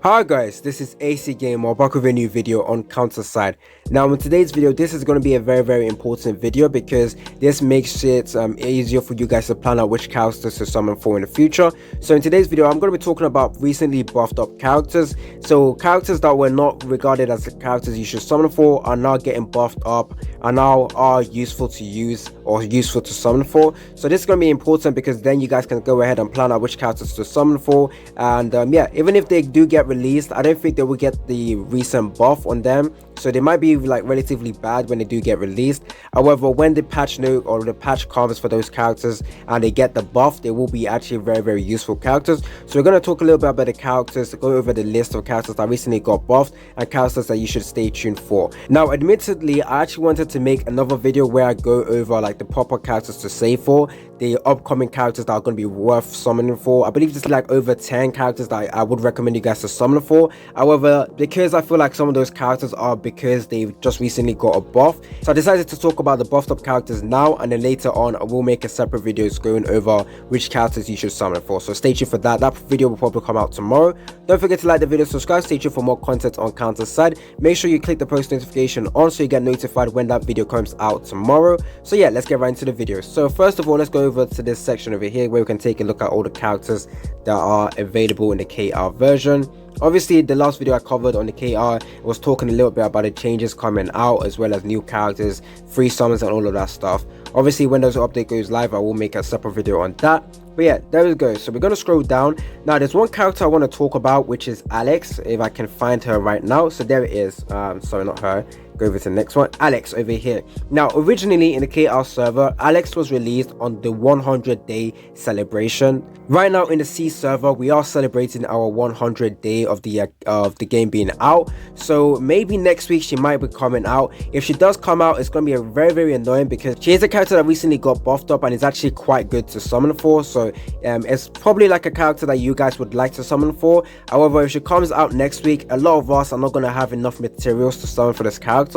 Hi guys, this is AC Gamer back with a new video on counter side. Now in today's video, this is going to be a very important video because this makes it easier for you guys to plan out which characters to summon for in the future. So in today's video, I'm going to be talking about recently buffed up characters. So characters that were not regarded as the characters you should summon for are now getting buffed up and now are useful to use or useful to summon for. So this is going to be important because then you guys can go ahead and plan out which characters to summon for. And yeah, even if they do get released, I don't think they will get the recent buff on them, so they might be like relatively bad when they do get released. However, when the patch note or the patch comes for those characters and they get the buff, they will be actually very useful characters. So we're going to talk a little bit about the characters, go over the list of characters that recently got buffed and characters that you should stay tuned for. Now admittedly, I actually wanted to make another video where I go over like the proper characters to save for, the upcoming characters that are going to be worth summoning for. I believe there's like over 10 characters that I would recommend you guys to summon for. However, because I feel like some of those characters are because they've just recently got a buff, so I decided to talk about the buffed up characters now, and then later on I will make a separate video going over which characters you should summon for. So stay tuned for that. That video will probably come out tomorrow. Don't forget to like the video, subscribe, stay tuned for more content on counter side. Make sure you click the post notification on so you get notified when that video comes out tomorrow. So yeah, let's get right into the video. So first of all, let's go over to this section over here where we can take a look at all the characters that are available in the KR version. Obviously, the last video I covered on the KR was talking a little bit about the changes coming out, as well as new characters, free summons and all of that stuff. Obviously, when those update goes live, I will make a separate video on that. But yeah, there we go. So we're going to scroll down. Now there's one character I want to talk about, which is Alex, if I can find her right now. So there it is. Sorry, not her. Go over to the next one, Alex over here. Now originally in the KR server, Alex was released on the 100-day celebration. Right now in the C server, we are celebrating our 100th day of the game being out. So maybe next week she might be coming out. If she does come out, it's going to be very annoying because she is a character that recently got buffed up and is actually quite good to summon for. So it's probably like a character that you guys would like to summon for. However, if she comes out next week, a lot of us are not going to have enough materials to summon for this character.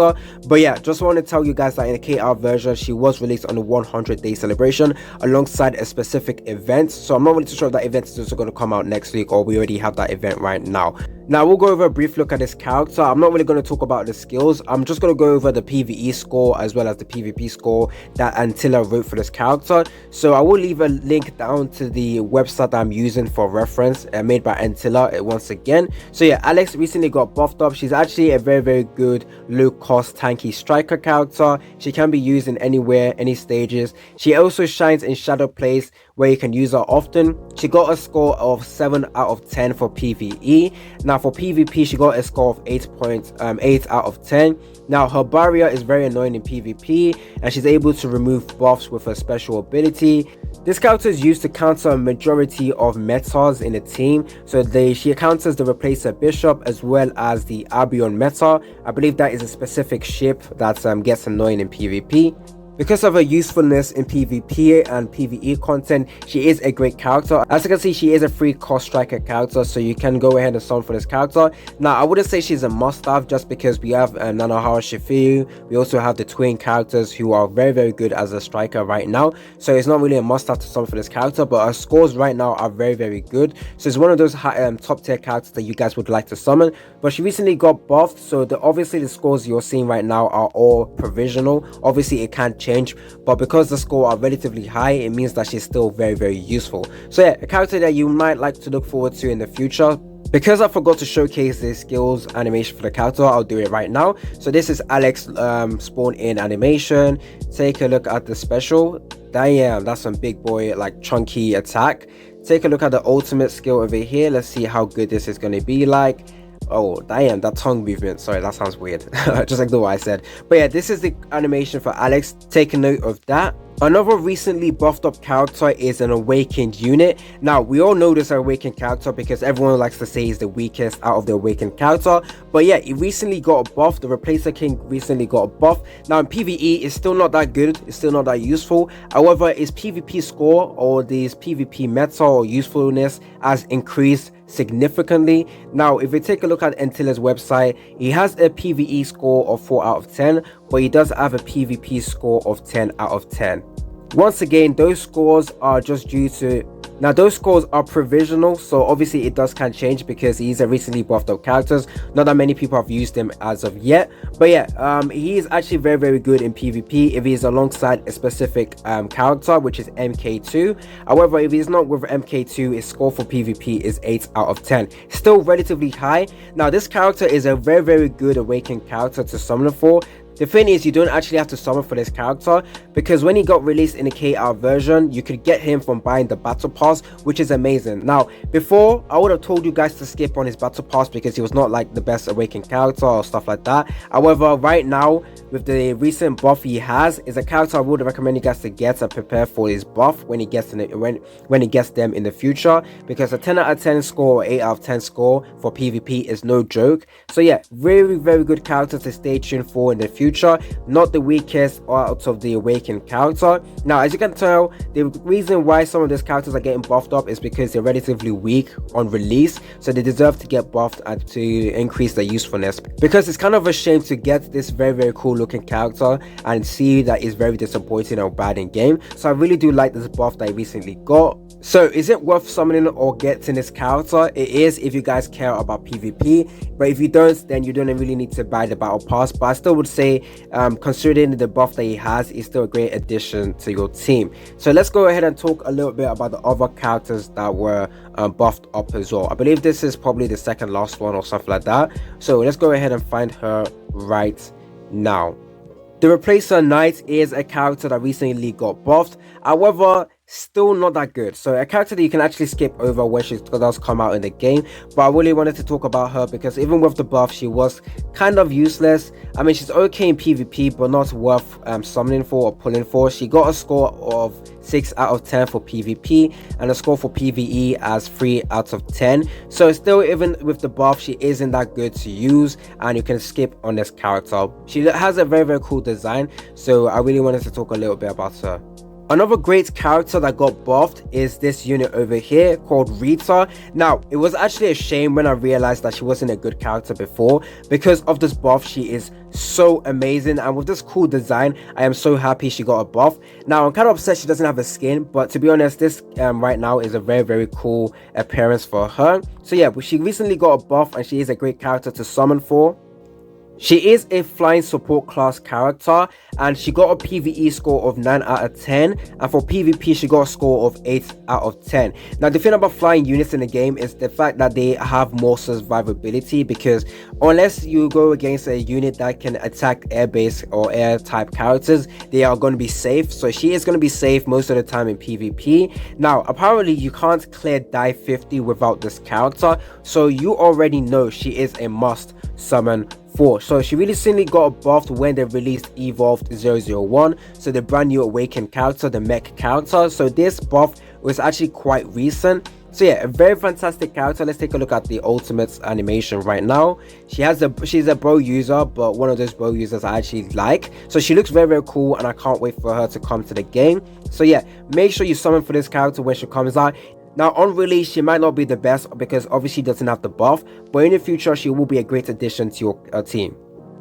But yeah, just want to tell you guys that in the KR version, she was released on the 100-day celebration alongside a specific event. So I'm not really too sure if that event is also going to come out next week or we already have that event right now. Now we'll go over a brief look at this character. I'm not really going to talk about the skills. I'm just going to go over the PvE score as well as the PvP score that Antilla wrote for this character. So I will leave a link down to the website that I'm using for reference, made by Antilla once again. So yeah, Alex recently got buffed up. She's actually a very good low cost tanky striker character. She can be used in anywhere, any stages. She also shines in shadow plays where you can use her often. She got a score of 7 out of 10 for PvE. Now for PvP, she got a score of 8.8 out of 10. Now her barrier is very annoying in PvP and she's able to remove buffs with her special ability. This character is used to counter a majority of metas in the team. So she counters the Replacer Bishop as well as the Albion meta. I believe that is a specific ship that gets annoying in PvP. Because of her usefulness in PvP and PvE content, she is a great character. As you can see, she is a free cost striker character, so you can go ahead and summon for this character. Now, I wouldn't say she's a must-have just because we have Nanohara Shifuyu. We also have the twin characters who are very good as a striker right now. So it's not really a must-have to summon for this character, but her scores right now are very good. So it's one of those top tier characters that you guys would like to summon. But she recently got buffed, so obviously the scores you're seeing right now are all provisional. Obviously, it can change, but because the score are relatively high, it means that she's still very useful. So yeah, a character that you might like to look forward to in the future. Because I forgot to showcase the skills animation for the character, I'll do it right now. So this is Alex spawn in animation. Take a look at the special. Damn, that's some big boy like chunky attack. Take a look at the ultimate skill over here. Let's see how good this is going to be like. Oh damn, that tongue movement, sorry, that sounds weird. Just like the what I said. But yeah, this is the animation for Alex. Take a note of that. Another recently buffed up character is an awakened unit. Now we all know this awakened character because everyone likes to say he's the weakest out of the awakened character, but yeah, he recently got a buff. The Replacer King recently got a buff. Now in PvE, it's still not that good, it's still not that useful. However, his PvP score or this PvP meta or usefulness has increased significantly. Now, if we take a look at Entilla's website, he has a PvE score of 4 out of 10, but he does have a PvP score of 10 out of 10. Once again, those scores are just due to, now those scores are provisional, so obviously it does can change because he's a recently buffed up characters. Not that many people have used him as of yet, but yeah, he is actually very good in PvP if he is alongside a specific character, which is MK2. However, if he's not with MK2, his score for PvP is 8 out of 10, still relatively high. Now this character is a very good awakened character to summon for. The thing is, you don't actually have to summon for this character, because when he got released in the KR version, you could get him from buying the battle pass, which is amazing. Now, before, I would have told you guys to skip on his battle pass because he was not like the best awakened character or stuff like that. However, right now, with the recent buff he has, is a character I would recommend you guys to get and prepare for his buff when he gets in it, when he gets them in the future, because a 10 out of 10 score or 8 out of 10 score for PvP is no joke. So yeah, very good character to stay tuned for in the future. Not the weakest out of the awakened character. Now, as you can tell, the reason why some of these characters are getting buffed up is because they're relatively weak on release, so they deserve to get buffed and to increase their usefulness, because it's kind of a shame to get this very cool looking character and see that it's very disappointing or bad in game. So I really do like this buff that I recently got. So is it worth summoning or getting this character? It is if you guys care about PvP, but if you don't, then you don't really need to buy the battle pass. But I still would say, considering the buff that he has, is still a great addition to your team. So let's go ahead and talk a little bit about the other characters that were buffed up as well. I believe this is probably the second last one or something like that. So let's go ahead and find her right now. The Replacer Knight is a character that recently got buffed. However, still not that good. So a character that you can actually skip over when she does come out in the game. But I really wanted to talk about her because even with the buff, she was kind of useless. I mean, she's okay in PvP, but not worth summoning for or pulling for. She got a score of 6 out of 10 for PvP and a score for PvE as 3 out of 10. So still, even with the buff, she isn't that good to use and you can skip on this character. She has a very cool design, so I really wanted to talk a little bit about her. Another great character that got buffed is this unit over here called Rita. Now, it was actually a shame when I realized that she wasn't a good character before. Because of this buff, she is so amazing, and with this cool design, I am so happy she got a buff. Now, I'm kind of upset she doesn't have a skin, but to be honest, this right now is a very cool appearance for her. So yeah, she recently got a buff and she is a great character to summon for. She is a flying support class character and she got a PvE score of 9 out of 10, and for PvP she got a score of 8 out of 10. Now the thing about flying units in the game is the fact that they have more survivability, because unless you go against a unit that can attack air-based or air type characters, they are going to be safe. So she is going to be safe most of the time in PvP. Now apparently you can't clear die 50 without this character, so you already know she is a must summon for. So she recently got buffed when they released Evolved 001, so the brand new awakened character, the mech character. So this buff was actually quite recent. So yeah, a very fantastic character. Let's take a look at the ultimates animation right now. She's a bow user, but one of those bow users I actually like. So she looks very cool and I can't wait for her to come to the game. So yeah, make sure you summon for this character when she comes out. Now on release she might not be the best because obviously she doesn't have the buff, but in the future she will be a great addition to your team.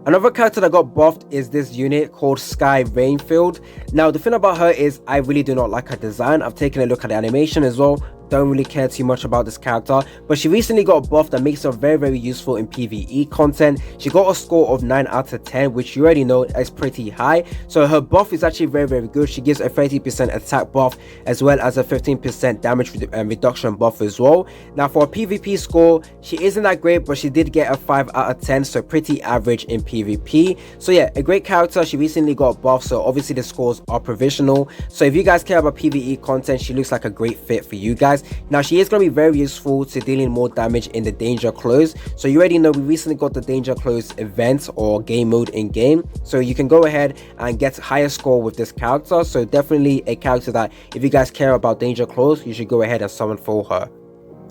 Another character that got buffed is this unit called Skyfield. Now the thing about her is I really do not like her design. I've taken a look at the animation as well. Don't really care too much about this character, but she recently got a buff that makes her very useful in PvE content. She got a score of 9 out of 10, which you already know is pretty high. So her buff is actually very good. She gives a 30% attack buff as well as a 15% damage reduction buff as well. Now for a PvP score, she isn't that great, but she did get a 5 out of 10, so pretty average in PvP. So yeah, a great character. She recently got a buff, so obviously the scores are provisional. So if you guys care about PvE content, she looks like a great fit for you guys. Now she is going to be very useful to dealing more damage in the danger close. So you already know we recently got the danger close event or game mode in game, so you can go ahead and get higher score with this character. So definitely a character that if you guys care about danger close, you should go ahead and summon for her.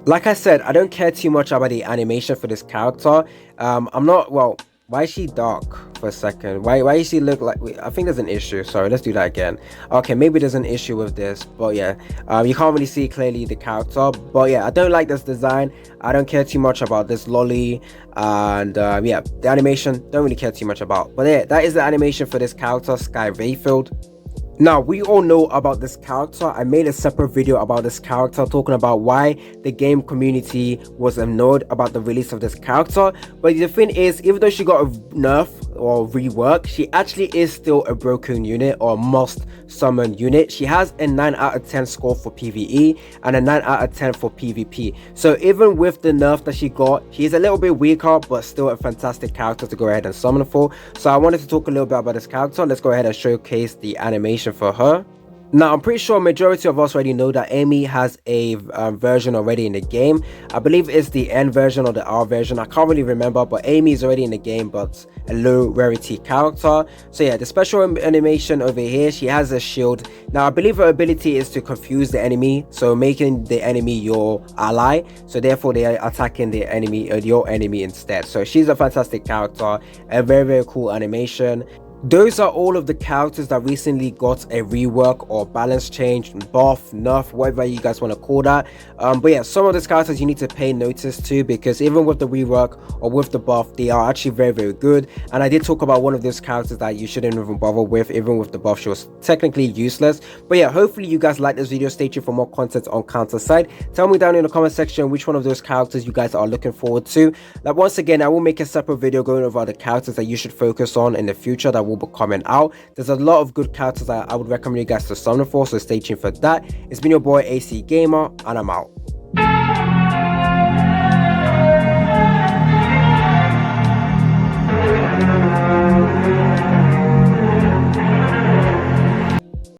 Like I said, I don't care too much about the animation for this character. I'm not, well, why is she dark? for a second. Why does she look like, wait, I think there's an issue. Sorry, let's do that again. Okay, maybe there's an issue with this, but yeah, you can't really see clearly the character. But yeah, I don't like this design. I don't care too much about this lolly, and yeah, the animation don't really care too much about. But yeah, that is the animation for this character, Skyfield. Now, we all know about this character. I made a separate video about this character, talking about why the game community was annoyed about the release of this character. But the thing is, even though she got a nerf or rework, she actually is still a broken unit or must summon unit. She has a 9 out of 10 score for PvE and a 9 out of 10 for PvP. So even with the nerf that she got, she's a little bit weaker, but still a fantastic character to go ahead and summon for. So I wanted to talk a little bit about this character. Let's go ahead and showcase the animation for her. Now, I'm pretty sure majority of us already know that Amy has a version already in the game. I believe it's the N version or the R version. I can't really remember, but Amy is already in the game, but a low rarity character. So yeah, the special animation over here, she has a shield. Now, I believe her ability is to confuse the enemy, so making the enemy your ally. So therefore, they are attacking the enemy, your enemy instead. So she's a fantastic character, a very, very cool animation. Those are all of the characters that recently got a rework or balance change, buff, nerf, whatever you guys want to call that. But yeah, some of these characters you need to pay notice to, because even with the rework or with the buff, they are actually very, very good. And I did talk about one of those characters that you shouldn't even bother with. Even with the buff, she was technically useless. But yeah, hopefully you guys like this video. Stay tuned for more content on Counter Side. Tell me down in the comment section which one of those characters you guys are looking forward to. Like, once again, I will make a separate video going over the characters that you should focus on in the future that will be coming out. There's a lot of good characters that I would recommend you guys to summon for, so stay tuned for that. It's been your boy AC Gamer, and I'm out.